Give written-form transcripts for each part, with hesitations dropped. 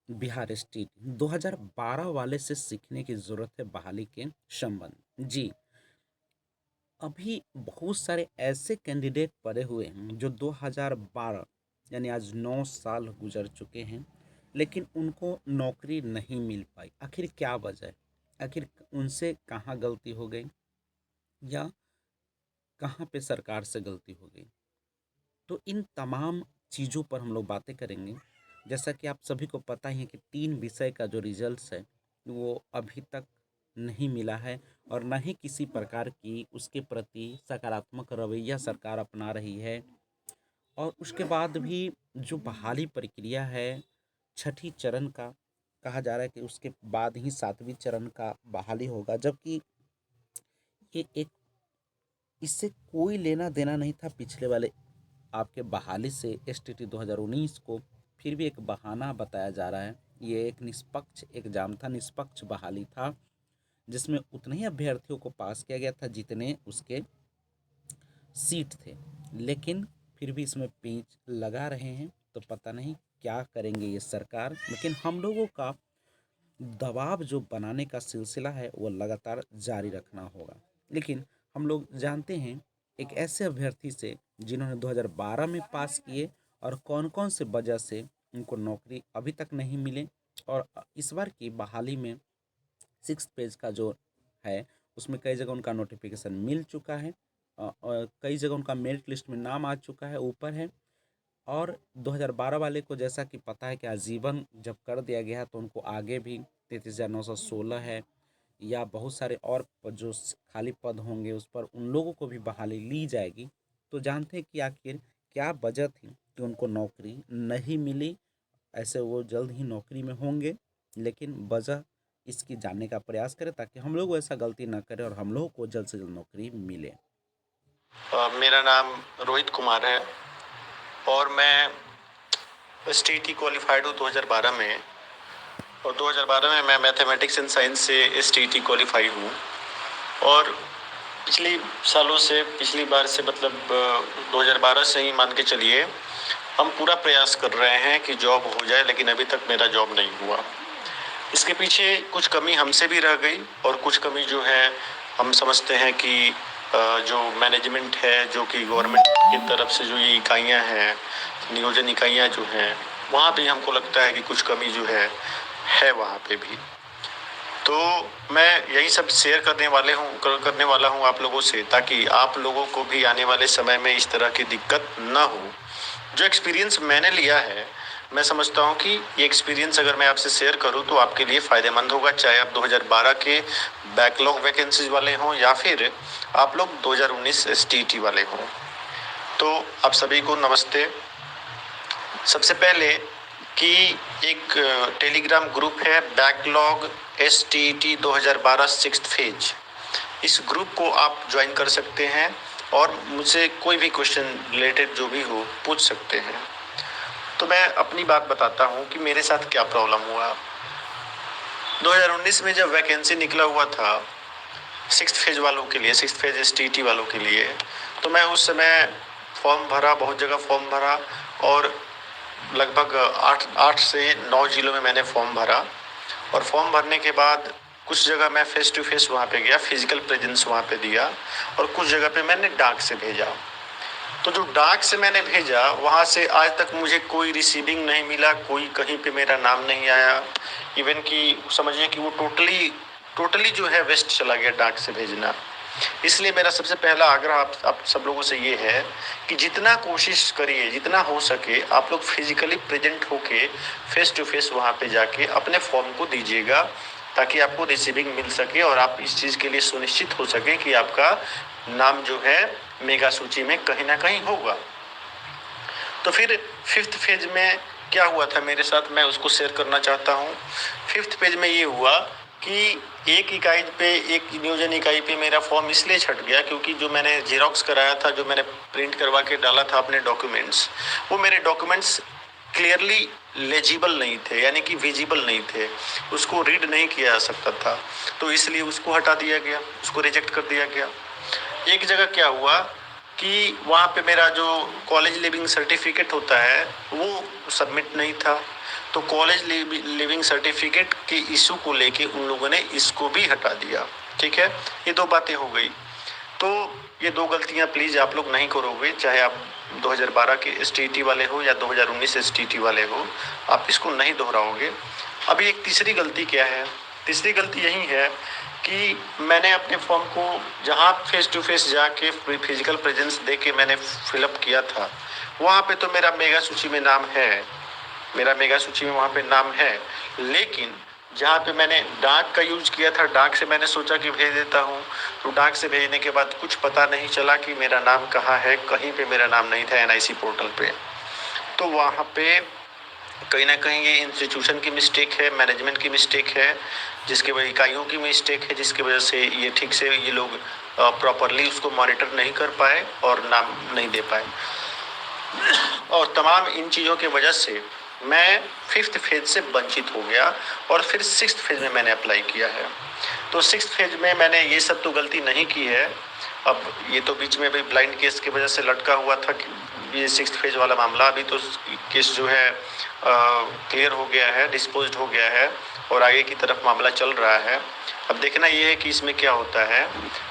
Bihar state 2012 वाले से सीखने की ज़रूरत है बहाली के संबंध। जी, अभी बहुत सारे ऐसे कैंडिडेट पड़े हुए हैं जो 2012 यानी आज 9 साल गुजर चुके हैं, लेकिन उनको नौकरी नहीं मिल पाई। आखिर क्या वजह है? आखिर उनसे कहाँ गलती हो गई या कहाँ पे सरकार से गलती हो गई? तो इन तमाम चीज़ों पर हम लोग बातें करेंगे। जैसा कि आप सभी को पता ही है कि 3 विषय का जो रिज़ल्ट्स है, वो अभी तक नहीं मिला है और ना ही किसी प्रकार की उसके प्रति सकारात्मक रवैया सरकार अपना रही है। और उसके बाद भी जो बहाली प्रक्रिया है, छठी चरण का कहा जा रहा है कि उसके बाद ही 7वीं चरण का बहाली होगा, जबकि ये एक इससे कोई लेना-देना नहीं था पिछले वाले आपके बहाली से। एसटीटी 2019 को फिर भी एक बहाना बताया जा रहा है। ये एक निष्पक्ष एग्ज़ाम था, निष्पक्ष बहाली था, जिसमें उतने ही अभ्यर्थियों को पास किया गया था जितने उसके सीट थे। लेकिन फिर भी इसमें पेंच लगा रहे हैं, तो पता नहीं क्या करेंगे ये सरकार। लेकिन हम लोगों का दबाव जो बनाने का सिलसिला है वो लगातार जारी रखना होगा। लेकिन हम लोग जानते हैं एक ऐसे अभ्यर्थी से जिन्होंने 2012 में पास किए और कौन-कौन से वजह से उनको नौकरी अभी तक नहीं मिले। और इस बार की बहाली में 6th पेज का जो है उसमें कई जगह उनका नोटिफिकेशन मिल चुका है और कई जगह उनका मेरिट लिस्ट में नाम आ चुका है, ऊपर है। और 2012 वाले को जैसा कि पता है कि आजीवन जब कर दिया गया है, तो उनको आगे भी 33,916 है या बहुत सारे और जो खाली पद होंगे उस पर उन लोगों को भी बहाली ली जाएगी। तो जानते हैं कि आखिर क्या वजह थी कि उनको नौकरी नहीं मिली। ऐसे वो जल्द ही नौकरी में होंगे, लेकिन वजह इसकी जानने का प्रयास करें ताकि हम लोग ऐसा गलती ना करें और हम लोगों को जल्द से जल्द नौकरी मिले। मेरा नाम रोहित कुमार है और मैं एसटीटी क्वालिफाइड हूँ 2012 में। और 2012 में मैं मैथमेटिक्स एंड साइंस से एसटीटी क्वालिफाई हूँ। और पिछली सालों से पिछली बार से मतलब 2012 से ही मान के चलिए हम पूरा प्रयास कर रहे हैं कि जॉब हो जाए, लेकिन अभी तक मेरा जॉब नहीं हुआ। इसके पीछे कुछ कमी हमसे भी रह गई और कुछ कमी जो है हम समझते हैं कि जो मैनेजमेंट है, जो कि गवर्नमेंट की तरफ से जो ये इकाइयाँ हैं, नियोजन इकाइयाँ जो हैं, वहाँ पे हमको लगता है कि कुछ कमी जो है वहाँ पे भी। तो मैं यही सब शेयर करने वाला हूँ आप लोगों से, ताकि आप लोगों को भी आने वाले समय में इस तरह की दिक्कत ना हो। जो एक्सपीरियंस मैंने लिया है, मैं समझता हूँ कि ये एक्सपीरियंस अगर मैं आपसे शेयर करूँ तो आपके लिए फ़ायदेमंद होगा, चाहे आप 2012 के बैकलॉग वैकेंसीज वाले हों या फिर आप लोग 2019 एसटीटी वाले हों। तो आप सभी को नमस्ते। सबसे पहले कि एक टेलीग्राम ग्रुप है बैकलॉग एसटीटी 2012 सिक्स्थ फेज। इस ग्रुप को आप ज्वाइन कर सकते हैं और मुझसे कोई भी क्वेश्चन रिलेटेड जो भी हो पूछ सकते हैं। तो मैं अपनी बात बताता हूँ कि मेरे साथ क्या प्रॉब्लम हुआ। 2019 में जब वैकेंसी निकला हुआ था सिक्स्थ फेज वालों के लिए, सिक्स्थ फेज एसटीटी वालों के लिए, तो मैं उस समय फॉर्म भरा, बहुत जगह फॉर्म भरा और लगभग 8 से 9 जिलों में मैंने फॉर्म भरा। और फॉर्म भरने के बाद कुछ जगह मैं फेस टू फेस वहाँ पे गया, फिजिकल प्रेजेंस वहाँ पे दिया, और कुछ जगह पे मैंने डाक से भेजा। तो जो डाक से मैंने भेजा वहाँ से आज तक मुझे कोई रिसीविंग नहीं मिला, कोई कहीं पे मेरा नाम नहीं आया। इवन कि समझिए कि वो टोटली टोटली जो है वेस्ट चला गया डाक से भेजना। इसलिए मेरा सबसे पहला आग्रह आप सब लोगों से ये है कि जितना कोशिश करिए, जितना हो सके आप लोग फिजिकली प्रेजेंट होके फेस टू फेस वहाँ पे जाके अपने फॉर्म को दीजिएगा, ताकि आपको रिसीविंग मिल सके और आप इस चीज़ के लिए सुनिश्चित हो सके कि आपका नाम जो है मेगा सूची में कहीं ना कहीं होगा। तो फिर फिफ्थ फेज में क्या हुआ था मेरे साथ, मैं उसको शेयर करना चाहता हूँ। फिफ्थ पेज में ये हुआ कि एक इकाई पे, एक नियोजन इकाई पे मेरा फॉर्म इसलिए छट गया क्योंकि जो मैंने जेरोक्स कराया था, जो मैंने प्रिंट करवा के डाला था अपने डॉक्यूमेंट्स, वो मेरे डॉक्यूमेंट्स क्लियरली लेजिबल नहीं थे, यानी कि विजिबल नहीं थे, उसको रीड नहीं किया जा सकता था। तो इसलिए उसको हटा दिया गया, उसको रिजेक्ट कर दिया गया। एक जगह क्या हुआ कि वहाँ पे मेरा जो कॉलेज लिविंग सर्टिफिकेट होता है वो सबमिट नहीं था। तो कॉलेज लिविंग सर्टिफिकेट के इशू को लेके उन लोगों ने इसको भी हटा दिया। ठीक है, ये दो बातें हो गई। तो ये दो गलतियां प्लीज आप लोग नहीं करोगे, चाहे आप 2012 के एसटीईटी वाले हो या 2019 एसटीईटी वाले हो, आप इसको नहीं दोहराओगे। अभी एक तीसरी गलती क्या है? तीसरी गलती यही है कि मैंने अपने फॉर्म को जहाँ फेस टू फेस जाके फिजिकल प्रेजेंस दे के मैंने फिलअप किया था, वहाँ पे तो मेरा मेगा सूची में नाम है, मेरा मेगा सूची में वहाँ पे नाम है। लेकिन जहाँ पे मैंने डाक का यूज किया था, डाक से मैंने सोचा कि भेज देता हूँ, तो डाक से भेजने के बाद कुछ पता नहीं चला कि मेरा नाम कहाँ है, कहीं पे मेरा नाम नहीं था एनआईसी पोर्टल पे। तो वहाँ पे कहीं ना कहीं ये इंस्टीट्यूशन की मिस्टेक है, मैनेजमेंट की मिस्टेक है, जिसके वजह इकाइयों की मिस्टेक है, जिसकी वजह से ये ठीक से ये लोग प्रॉपरली उसको मॉनिटर नहीं कर पाए और नाम नहीं दे पाए। और तमाम इन चीज़ों की वजह से मैं 5th फेज से वंचित हो गया और फिर 6th फेज में मैंने अप्लाई किया है। तो 6th फेज में मैंने ये सब तो गलती नहीं की है। अब ये तो बीच में भी ब्लाइंड केस की वजह से लटका हुआ था कि ये 6th फेज वाला मामला, अभी तो केस जो है क्लियर हो गया है, डिस्पोज्ड हो गया है और आगे की तरफ मामला चल रहा है। अब देखना ये है कि इसमें क्या होता है।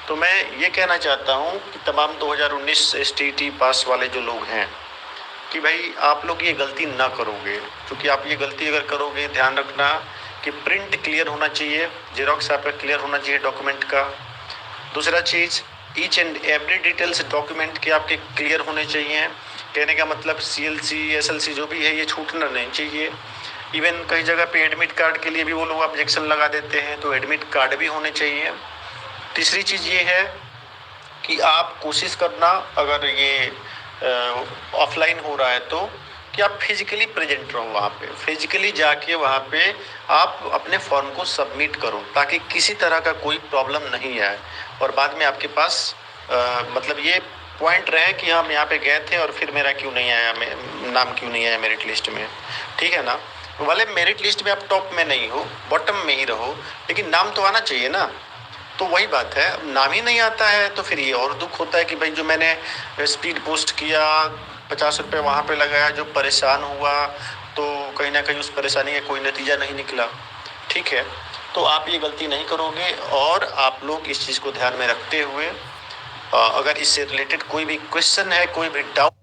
तो मैं ये कहना चाहता हूँ कि तमाम 2019 एसटीईटी पास वाले जो लोग हैं कि भाई आप लोग ये गलती ना करोगे, क्योंकि आप ये गलती अगर करोगे, ध्यान रखना कि प्रिंट क्लियर होना चाहिए, जेरोक्स आपका क्लियर होना चाहिए डॉक्यूमेंट का। दूसरा चीज़, each and every details document के आपके क्लियर होने चाहिए। कहने का मतलब सीएलसी एसएलसी जो भी है ये छूटना नहीं चाहिए। इवन कई जगह पे एडमिट कार्ड के लिए भी वो लोग ऑब्जेक्शन लगा देते हैं, तो एडमिट कार्ड भी होने चाहिए। तीसरी चीज़ ये है कि आप कोशिश करना, अगर ये ऑफलाइन हो रहा है तो कि आप फिजिकली प्रेजेंट रहो वहाँ पे, फिजिकली जाके वहाँ पे आप अपने फॉर्म को सबमिट करो, ताकि किसी तरह का कोई प्रॉब्लम नहीं आए और बाद में आपके पास मतलब ये पॉइंट रहे कि हम यहाँ पे गए थे और फिर मेरा क्यों नहीं आया, नाम क्यों नहीं आया मेरिट लिस्ट में। ठीक है ना, भले मेरिट लिस्ट में आप टॉप में नहीं हो, बॉटम में ही रहो, लेकिन नाम तो आना चाहिए ना। तो वही बात है, नाम ही नहीं आता है तो फिर ये और दुख होता है कि भाई जो मैंने स्पीड पोस्ट किया, 50 रुपये वहाँ पे लगाया, जो परेशान हुआ, तो कहीं ना कहीं उस परेशानी का कोई नतीजा नहीं निकला। ठीक है, तो आप ये गलती नहीं करोगे और आप लोग इस चीज़ को ध्यान में रखते हुए अगर इससे रिलेटेड कोई भी क्वेश्चन है, कोई भी डाउट